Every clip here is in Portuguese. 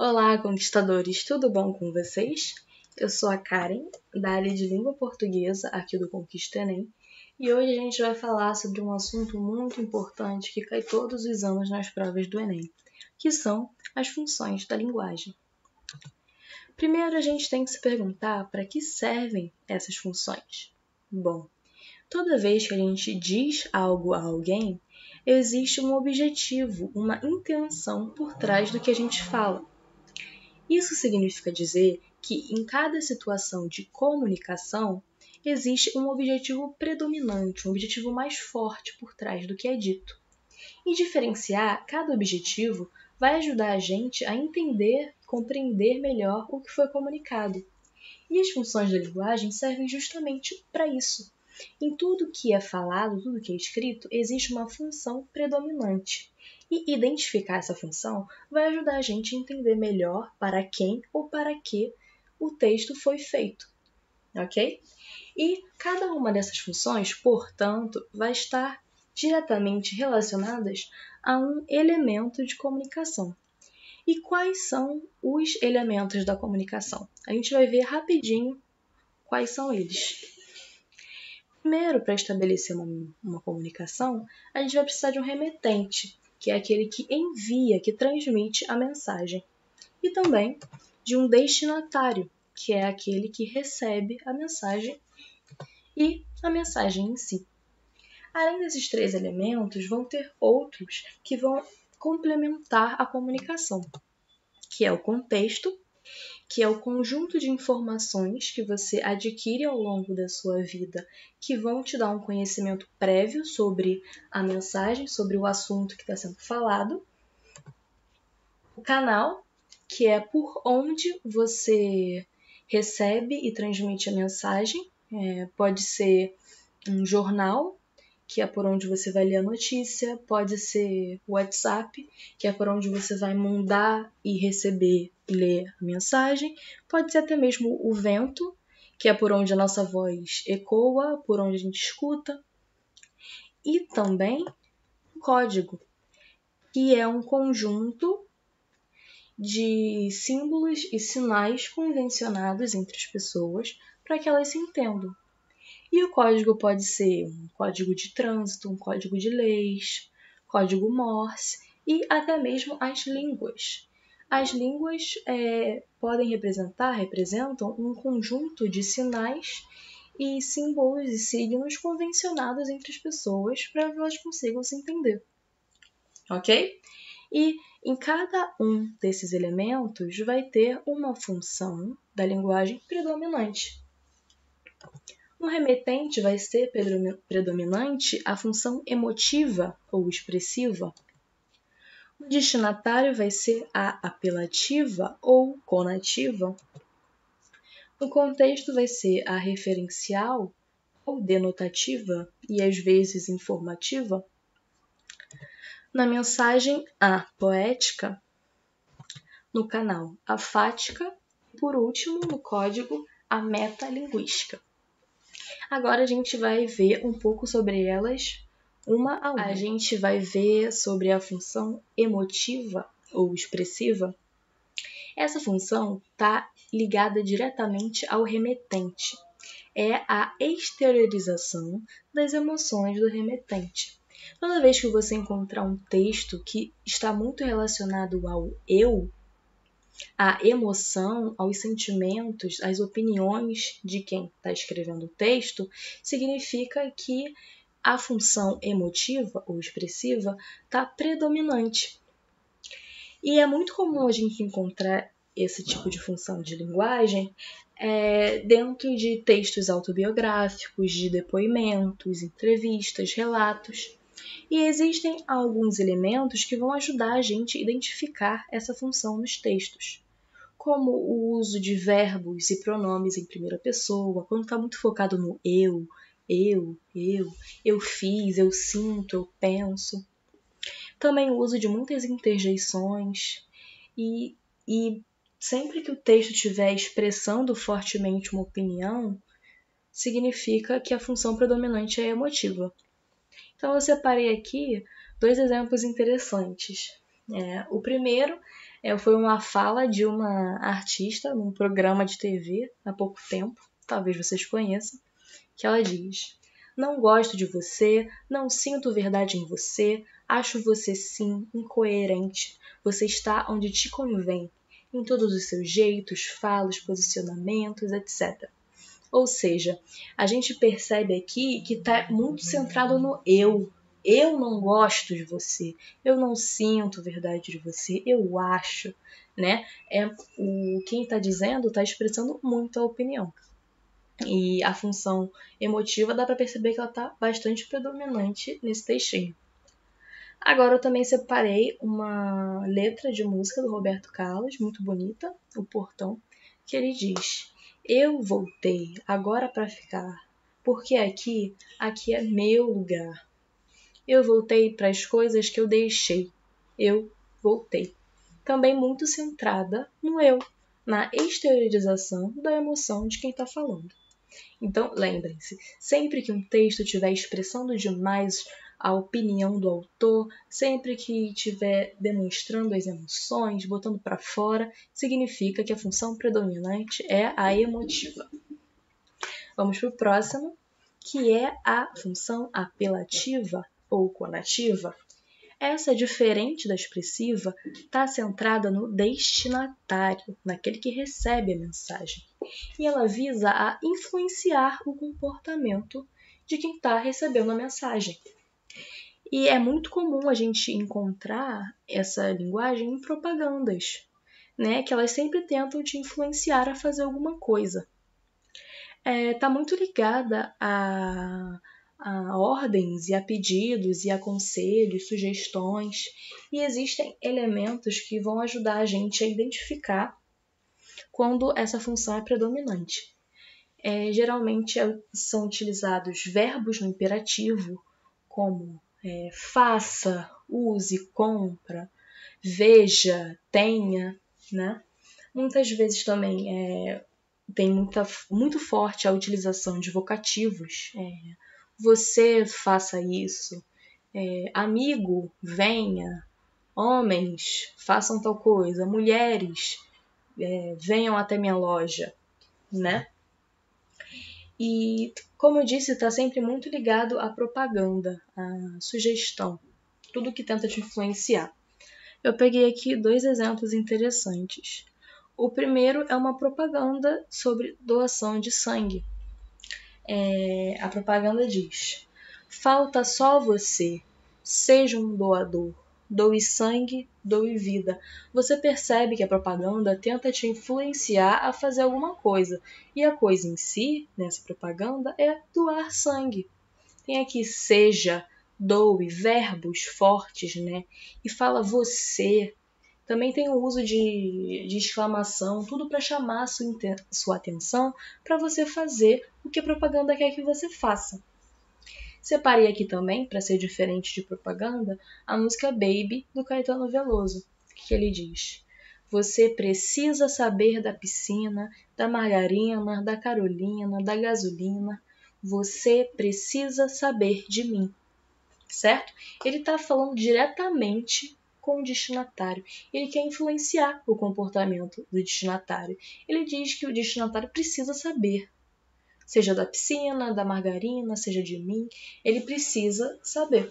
Olá, conquistadores, tudo bom com vocês? Eu sou a Karen, da área de Língua Portuguesa aqui do Conquista Enem, e hoje a gente vai falar sobre um assunto muito importante que cai todos os anos nas provas do Enem, que são as funções da linguagem. Primeiro, a gente tem que se perguntar para que servem essas funções. Bom, toda vez que a gente diz algo a alguém, existe um objetivo, uma intenção por trás do que a gente fala. Isso significa dizer que em cada situação de comunicação existe um objetivo predominante, um objetivo mais forte por trás do que é dito. E diferenciar cada objetivo vai ajudar a gente a entender, compreender melhor o que foi comunicado. E as funções da linguagem servem justamente para isso. Em tudo que é falado, tudo que é escrito, existe uma função predominante. E identificar essa função vai ajudar a gente a entender melhor para quem ou para que o texto foi feito, ok? E cada uma dessas funções, portanto, vai estar diretamente relacionadas a um elemento de comunicação. E quais são os elementos da comunicação? A gente vai ver rapidinho quais são eles. Primeiro, para estabelecer uma comunicação, a gente vai precisar de um remetente, que é aquele que envia, que transmite a mensagem. E também de um destinatário, que é aquele que recebe a mensagem e a mensagem em si. Além desses três elementos, vão ter outros que vão complementar a comunicação, que é o contexto, que é o conjunto de informações que você adquire ao longo da sua vida, que vão te dar um conhecimento prévio sobre a mensagem, sobre o assunto que está sendo falado. O canal, que é por onde você recebe e transmite a mensagem, pode ser um jornal, que é por onde você vai ler a notícia, pode ser o WhatsApp, que é por onde você vai mandar e receber e ler a mensagem, pode ser até mesmo o vento, que é por onde a nossa voz ecoa, por onde a gente escuta, e também o código, que é um conjunto de símbolos e sinais convencionados entre as pessoas para que elas se entendam. E o código pode ser um código de trânsito, um código de leis, código Morse e até mesmo as línguas. As línguas representam um conjunto de sinais e símbolos e signos convencionados entre as pessoas para que elas consigam se entender. Ok? E em cada um desses elementos vai ter uma função da linguagem predominante. No remetente vai ser predominante a função emotiva ou expressiva. O destinatário vai ser a apelativa ou conativa. No contexto vai ser a referencial ou denotativa e às vezes informativa. Na mensagem, a poética. No canal, a fática. E por último, no código, a metalinguística. Agora a gente vai ver um pouco sobre elas uma a uma. A gente vai ver sobre a função emotiva ou expressiva. Essa função está ligada diretamente ao remetente. É a exteriorização das emoções do remetente. Toda vez que você encontrar um texto que está muito relacionado ao eu, à emoção, aos sentimentos, às opiniões de quem está escrevendo o texto, significa que a função emotiva ou expressiva está predominante. E é muito comum a gente encontrar esse tipo de função de linguagem dentro de textos autobiográficos, de depoimentos, entrevistas, relatos. E existem alguns elementos que vão ajudar a gente a identificar essa função nos textos, como o uso de verbos e pronomes em primeira pessoa, quando está muito focado no eu fiz, eu sinto, eu penso. Também o uso de muitas interjeições e sempre que o texto estiver expressando fortemente uma opinião, significa que a função predominante é emotiva. Então eu separei aqui dois exemplos interessantes. O primeiro Foi uma fala de uma artista num programa de TV há pouco tempo, talvez vocês conheçam, que ela diz: "Não gosto de você, não sinto verdade em você, acho você sim incoerente. Você está onde te convém, em todos os seus jeitos, falas, posicionamentos, etc." Ou seja, a gente percebe aqui que está muito centrado no eu. Eu não gosto de você, eu não sinto verdade de você, eu acho, né? Quem está dizendo está expressando muito a opinião. E a função emotiva dá para perceber que ela está bastante predominante nesse textinho. Agora eu também separei uma letra de música do Roberto Carlos, muito bonita, O Portão, que ele diz: "Eu voltei agora para ficar, porque aqui é meu lugar. Eu voltei para as coisas que eu deixei. Eu voltei." Também muito centrada no eu, na exteriorização da emoção de quem está falando. Então, lembrem-se, sempre que um texto estiver expressando demais a opinião do autor, sempre que estiver demonstrando as emoções, botando para fora, significa que a função predominante é a emotiva. Vamos para o próximo, que é a função apelativa ou conativa. Essa, diferente da expressiva, está centrada no destinatário, naquele que recebe a mensagem. E ela visa a influenciar o comportamento de quem está recebendo a mensagem. E é muito comum a gente encontrar essa linguagem em propagandas, né? Que elas sempre tentam te influenciar a fazer alguma coisa. Está muito ligada a ordens e a pedidos e a conselhos, sugestões, e existem elementos que vão ajudar a gente a identificar quando essa função é predominante. Geralmente são utilizados verbos no imperativo, como faça, use, compra, veja, tenha, né? Muitas vezes também tem muito forte a utilização de vocativos. Você faça isso, amigo, venha, homens, façam tal coisa, mulheres, venham até minha loja, né? E, como eu disse, está sempre muito ligado à propaganda, à sugestão, tudo que tenta te influenciar. Eu peguei aqui 2 exemplos interessantes. O primeiro é uma propaganda sobre doação de sangue. A propaganda diz: "Falta só você, seja um doador, doe sangue, doe vida." Você percebe que a propaganda tenta te influenciar a fazer alguma coisa, e a coisa em si, nessa propaganda, é doar sangue. Tem aqui seja, doe, verbos fortes, né? E fala você. Também tem o uso de exclamação, tudo para chamar a sua atenção para você fazer o que a propaganda quer que você faça. Separei aqui também, para ser diferente de propaganda, a música Baby, do Caetano Veloso, que ele diz: "Você precisa saber da piscina, da margarina, da Carolina, da gasolina. Você precisa saber de mim." Certo? Ele está falando diretamente com o destinatário. Ele quer influenciar o comportamento do destinatário. Ele diz que o destinatário precisa saber, seja da piscina, da margarina, seja de mim, ele precisa saber.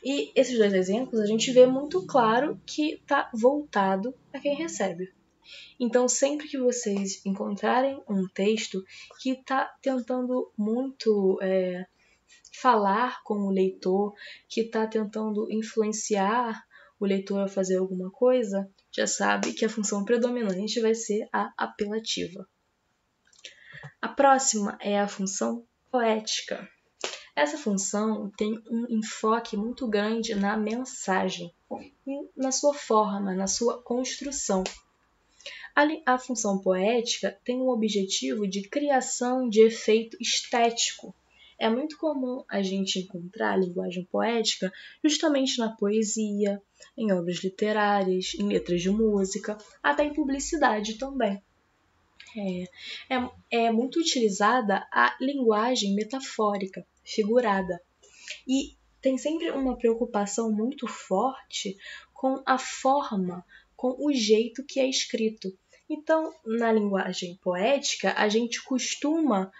E esses 2 exemplos a gente vê muito claro que está voltado a quem recebe. Então, sempre que vocês encontrarem um texto que está tentando muito falar com o leitor, que está tentando influenciar o leitor a fazer alguma coisa, já sabe que a função predominante vai ser a apelativa. A próxima é a função poética. Essa função tem um enfoque muito grande na mensagem, e na sua forma, na sua construção. A função poética tem o objetivo de criação de efeito estético. É muito comum a gente encontrar a linguagem poética justamente na poesia, em obras literárias, em letras de música, até em publicidade também. É muito utilizada a linguagem metafórica, figurada. E tem sempre uma preocupação muito forte com a forma com o jeito que é escrito. Então, na linguagem poética, a gente costuma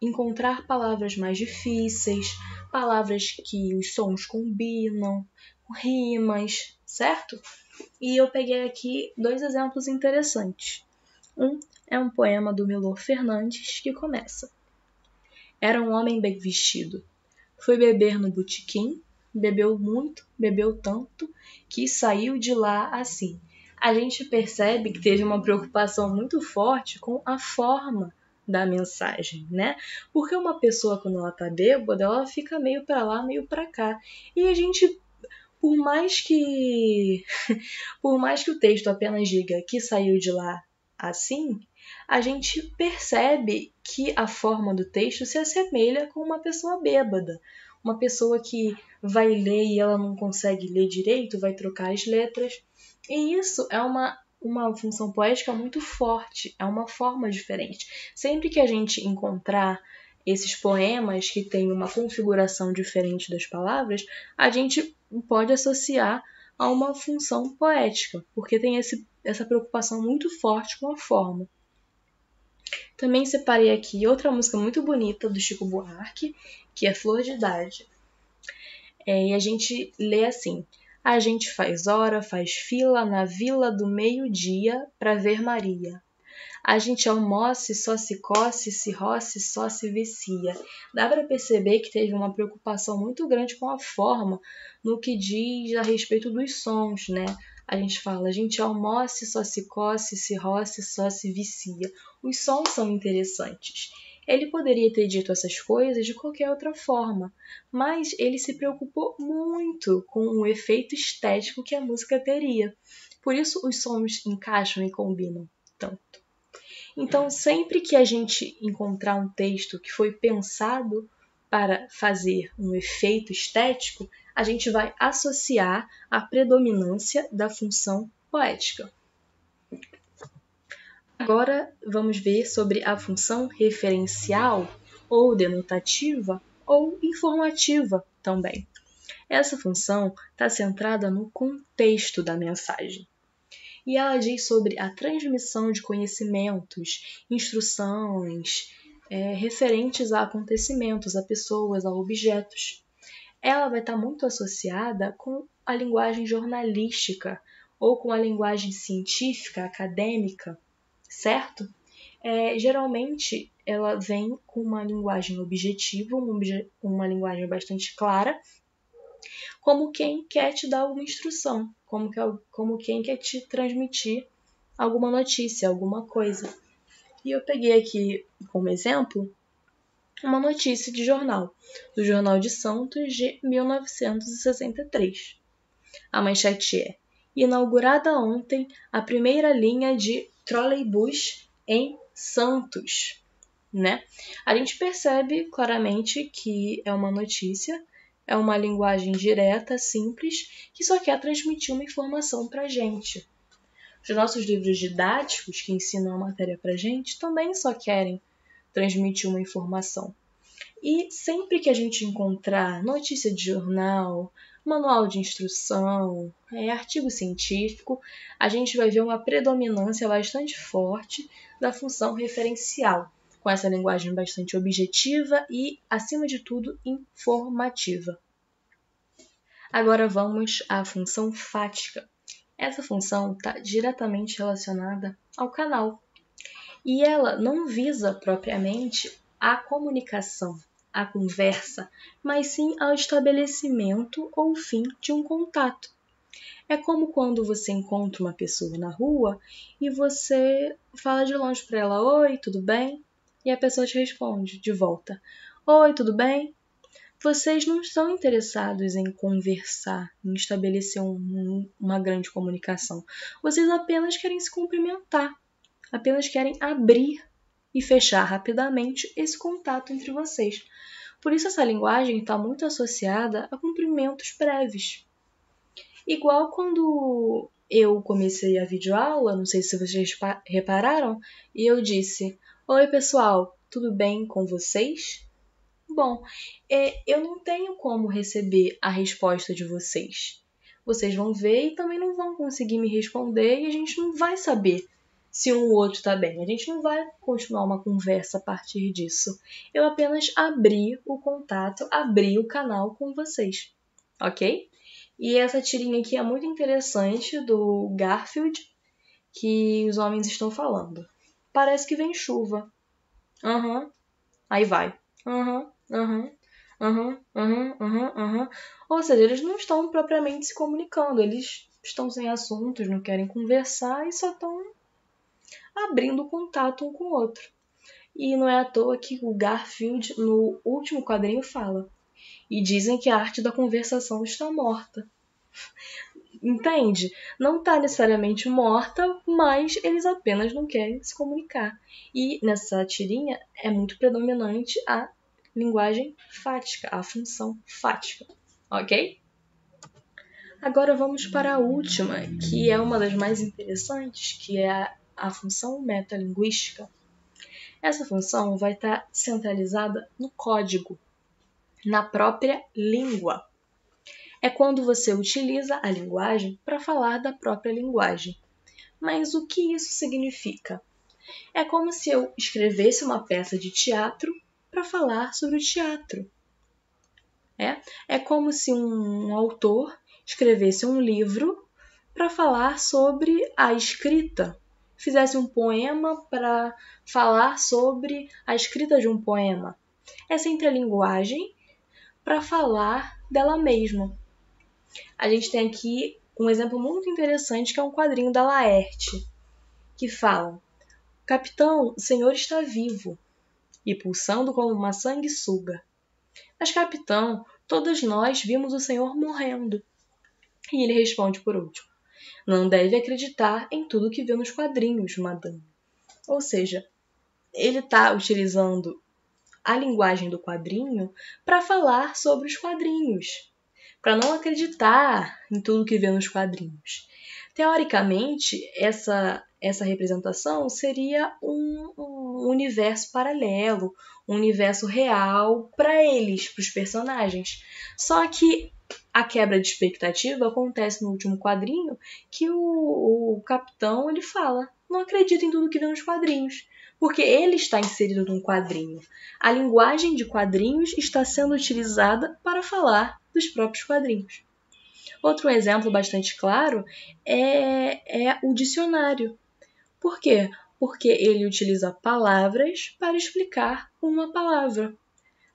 encontrar palavras mais difíceis, palavras que os sons combinam, rimas, certo? E eu peguei aqui 2 exemplos interessantes. Um é um poema do Milor Fernandes que começa: Era um homem bem vestido. Foi beber no botequim, bebeu muito, bebeu tanto, que saiu de lá assim. A gente percebe que teve uma preocupação muito forte com a forma da mensagem, né? Porque uma pessoa, quando ela tá bêbada, ela fica meio pra lá, meio pra cá. E a gente, por mais que o texto apenas diga que saiu de lá assim, a gente percebe que a forma do texto se assemelha com uma pessoa bêbada. Uma pessoa que vai ler e ela não consegue ler direito, vai trocar as letras. E isso é uma função poética muito forte, é uma forma diferente. Sempre que a gente encontrar esses poemas que têm uma configuração diferente das palavras, a gente pode associar a uma função poética, porque tem essa preocupação muito forte com a forma. Também separei aqui outra música muito bonita do Chico Buarque, que é Flor de Idade. E a gente lê assim: a gente faz hora, faz fila na vila do meio-dia pra ver Maria. A gente almoça e só se coce, se roce, só se vicia. Dá para perceber que teve uma preocupação muito grande com a forma no que diz a respeito dos sons, né? A gente fala, a gente almoça e só se coce, se roce, só se vicia. Os sons são interessantes. Ele poderia ter dito essas coisas de qualquer outra forma, mas ele se preocupou muito com o efeito estético que a música teria. Por isso os sons encaixam e combinam tanto. Então, sempre que a gente encontrar um texto que foi pensado para fazer um efeito estético, a gente vai associar a predominância da função poética. Agora, vamos ver sobre a função referencial, ou denotativa, ou informativa também. Essa função está centrada no contexto da mensagem. E ela diz sobre a transmissão de conhecimentos, instruções, referentes a acontecimentos, a pessoas, a objetos. Ela vai estar muito associada com a linguagem jornalística ou com a linguagem científica, acadêmica, certo? Geralmente, ela vem com uma linguagem objetiva, uma linguagem bastante clara, como quem quer te dar alguma instrução, como quem quer te transmitir alguma notícia, alguma coisa. E eu peguei aqui como exemplo uma notícia de jornal, do Jornal de Santos de 1963. A manchete é: inaugurada ontem a primeira linha de trolleybus em Santos. Né? A gente percebe claramente que é uma notícia, é uma linguagem direta, simples, que só quer transmitir uma informação para a gente. Os nossos livros didáticos, que ensinam a matéria para a gente, também só querem transmitir uma informação. E sempre que a gente encontrar notícia de jornal, manual de instrução, artigo científico, a gente vai ver uma predominância bastante forte da função referencial, com essa linguagem bastante objetiva e, acima de tudo, informativa. Agora vamos à função fática. Essa função está diretamente relacionada ao canal. E ela não visa propriamente a comunicação, a conversa, mas sim ao estabelecimento ou fim de um contato. É como quando você encontra uma pessoa na rua e você fala de longe para ela: oi, tudo bem? E a pessoa te responde de volta: oi, tudo bem? Vocês não estão interessados em conversar, em estabelecer uma grande comunicação. Vocês apenas querem se cumprimentar, apenas querem abrir e fechar rapidamente esse contato entre vocês. Por isso essa linguagem está muito associada a cumprimentos breves. Igual quando eu comecei a videoaula, não sei se vocês repararam, e eu disse: oi pessoal, tudo bem com vocês? Bom, eu não tenho como receber a resposta de vocês, vocês vão ver e também não vão conseguir me responder e a gente não vai saber se um ou outro está bem. A gente não vai continuar uma conversa a partir disso. Eu apenas abri o contato, abri o canal com vocês, ok? E essa tirinha aqui é muito interessante do Garfield, que os homens estão falando. Parece que vem chuva. Aí vai. Ou seja, eles não estão propriamente se comunicando. Eles estão sem assuntos, não querem conversar e só estão abrindo contato um com o outro. E não é à toa que o Garfield, no último quadrinho, fala. E dizem que a arte da conversação está morta. Entende? Não está necessariamente morta, mas eles apenas não querem se comunicar. E nessa tirinha é muito predominante a linguagem fática, a função fática, ok? Agora vamos para a última, que é uma das mais interessantes, que é a função metalinguística. Essa função vai estar centralizada no código, na própria língua. É quando você utiliza a linguagem para falar da própria linguagem. Mas o que isso significa? É como se eu escrevesse uma peça de teatro para falar sobre o teatro. É como se um autor escrevesse um livro para falar sobre a escrita. Fizesse um poema para falar sobre a escrita de um poema. É sempre a linguagem para falar dela mesma. A gente tem aqui um exemplo muito interessante, que é um quadrinho da Laerte, que fala: Capitão, o senhor está vivo e pulsando como uma sanguessuga. Mas, capitão, todos nós vimos o senhor morrendo. E ele responde por último: não deve acreditar em tudo que viu nos quadrinhos, madame. Ou seja, ele está utilizando a linguagem do quadrinho para falar sobre os quadrinhos, para não acreditar em tudo que vê nos quadrinhos. Teoricamente, essa representação seria um universo paralelo, um universo real para eles, para os personagens. Só que a quebra de expectativa acontece no último quadrinho, que o capitão ele fala: não acredito em tudo que vê nos quadrinhos, porque ele está inserido num quadrinho. A linguagem de quadrinhos está sendo utilizada para falar dos próprios quadrinhos. Outro exemplo bastante claro é o dicionário. Por quê? Porque ele utiliza palavras para explicar uma palavra.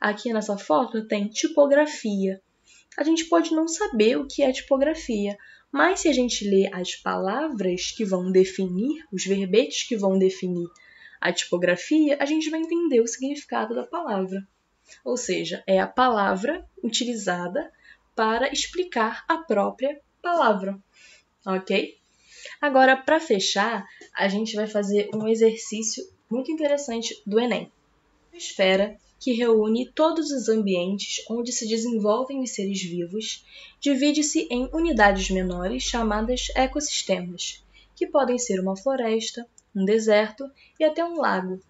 Aqui nessa foto tem tipografia. A gente pode não saber o que é tipografia, mas se a gente lê as palavras que vão definir, os verbetes que vão definir a tipografia, a gente vai entender o significado da palavra. Ou seja, é a palavra utilizada para explicar a própria palavra, ok? Agora, para fechar, a gente vai fazer um exercício muito interessante do Enem. Uma esfera que reúne todos os ambientes onde se desenvolvem os seres vivos, divide-se em unidades menores chamadas ecossistemas, que podem ser uma floresta, um deserto e até um lago.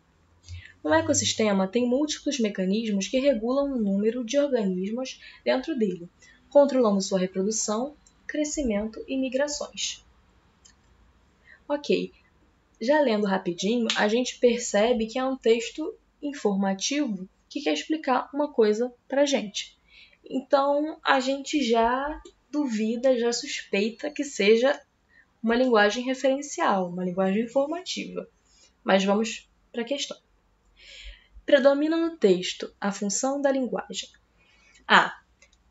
Um ecossistema tem múltiplos mecanismos que regulam o número de organismos dentro dele, controlando sua reprodução, crescimento e migrações. Ok, já lendo rapidinho, a gente percebe que é um texto informativo que quer explicar uma coisa pra gente. Então, a gente já duvida, já suspeita que seja uma linguagem referencial, uma linguagem informativa. Mas vamos para a questão. Predomina no texto a função da linguagem. A.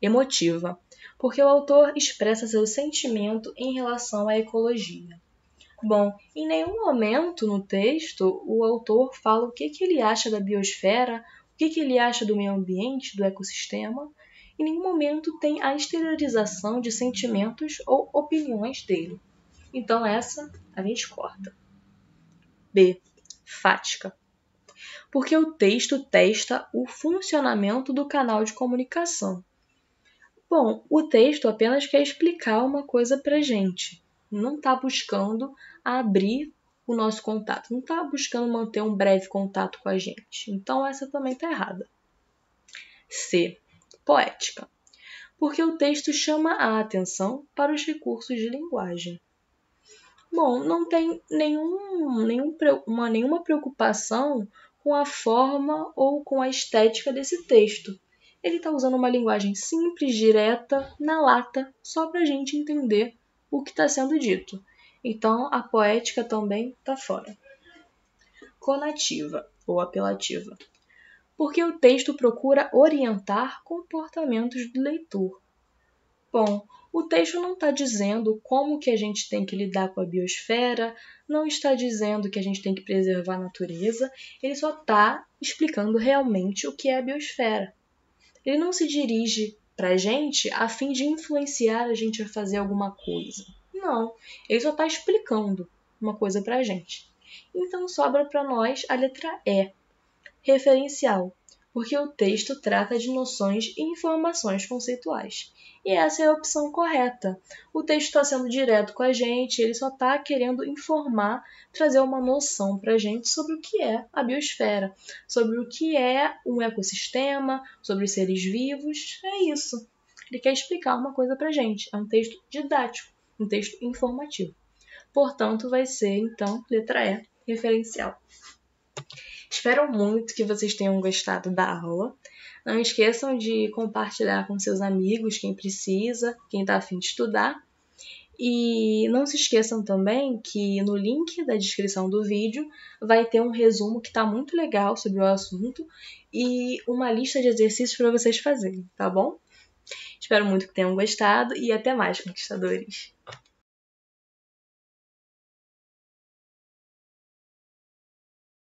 Emotiva, porque o autor expressa seu sentimento em relação à ecologia. Bom, em nenhum momento no texto o autor fala o que ele acha da biosfera, o que ele acha do meio ambiente, do ecossistema. Em nenhum momento tem a exteriorização de sentimentos ou opiniões dele. Então essa a gente corta. B. Fática, porque o texto testa o funcionamento do canal de comunicação. Bom, o texto apenas quer explicar uma coisa pra gente. Não está buscando abrir o nosso contato, não está buscando manter um breve contato com a gente. Então essa também está errada. C. Poética, Porque o texto chama a atenção para os recursos de linguagem. Bom, não tem nenhuma preocupação com a forma ou com a estética desse texto. Ele está usando uma linguagem simples, direta, na lata, só para a gente entender o que está sendo dito. Então, a poética também está fora. Conativa ou apelativa. Porque o texto procura orientar comportamentos do leitor. Bom, o texto não está dizendo como que a gente tem que lidar com a biosfera, não está dizendo que a gente tem que preservar a natureza, ele só está explicando realmente o que é a biosfera. Ele não se dirige para a gente a fim de influenciar a gente a fazer alguma coisa. Não, ele só está explicando uma coisa para a gente. Então sobra para nós a letra E, referencial, porque o texto trata de noções e informações conceituais. E essa é a opção correta. O texto está sendo direto com a gente, ele só está querendo informar, trazer uma noção para a gente sobre o que é a biosfera, sobre o que é um ecossistema, sobre os seres vivos. É isso. Ele quer explicar uma coisa para a gente. É um texto didático, um texto informativo. Portanto, vai ser, então, letra E, referencial. Espero muito que vocês tenham gostado da aula. Não esqueçam de compartilhar com seus amigos, quem precisa, quem está a fim de estudar. E não se esqueçam também que no link da descrição do vídeo vai ter um resumo que está muito legal sobre o assunto e uma lista de exercícios para vocês fazerem, tá bom? Espero muito que tenham gostado e até mais, conquistadores!